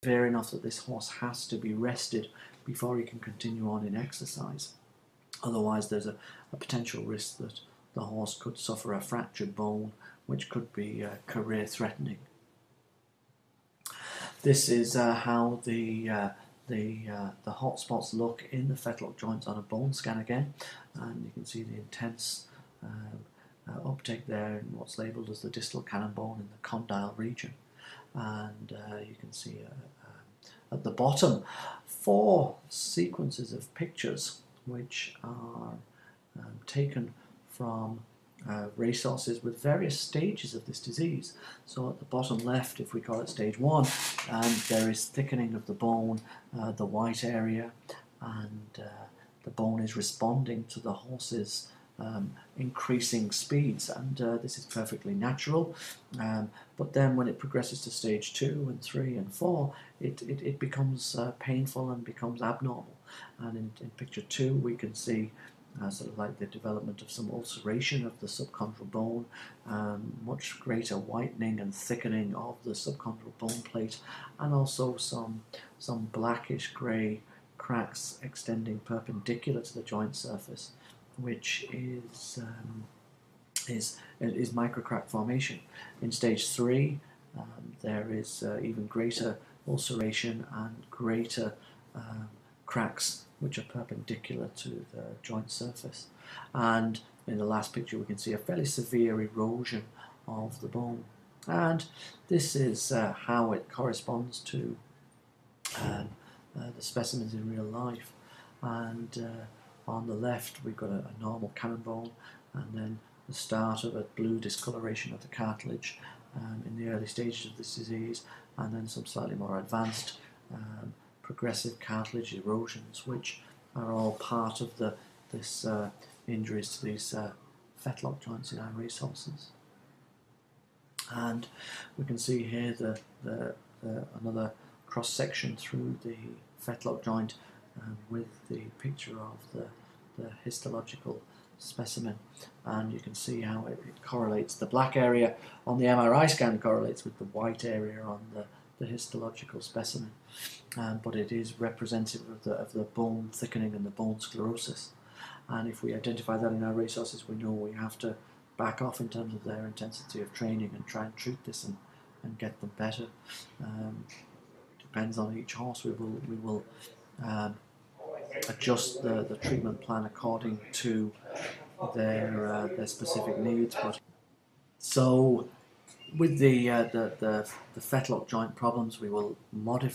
severe enough that this horse has to be rested before he can continue on in exercise. Otherwise, there's a potential risk that the horse could suffer a fractured bone, which could be career threatening. This is how the hot spots look in the fetlock joints on a bone scan again, and you can see the intense uptake there in what's labelled as the distal cannon bone in the condyle region. And you can see at the bottom 4 sequences of pictures which are taken from racehorses with various stages of this disease. So at the bottom left, if we call it stage 1, there is thickening of the bone, the white area, and the bone is responding to the horse's increasing speeds, and this is perfectly natural. But then when it progresses to stage 2 and 3 and 4, it becomes painful and becomes abnormal. And in picture 2 we can see sort of like the development of some ulceration of the subchondral bone, much greater whitening and thickening of the subchondral bone plate, and also some blackish grey cracks extending perpendicular to the joint surface, which is microcrack formation. In stage 3, there is even greater ulceration and greater cracks which are perpendicular to the joint surface. And in the last picture we can see a fairly severe erosion of the bone. And this is how it corresponds to the specimens in real life. And on the left we've got a normal cannon bone, and then the start of a blue discoloration of the cartilage in the early stages of this disease, and then some slightly more advanced progressive cartilage erosions, which are all part of this injuries to these fetlock joints in our racehorses. And we can see here another cross section through the fetlock joint with the picture of the histological specimen, and you can see how it correlates. The black area on the MRI scan correlates with the white area on the histological specimen, but it is representative of the bone thickening and the bone sclerosis. And if we identify that in our racehorses, we know we have to back off in terms of their intensity of training and try and treat this and get them better. Depends on each horse. We will adjust the treatment plan according to their specific needs. But so with the fetlock joint problems, we will modify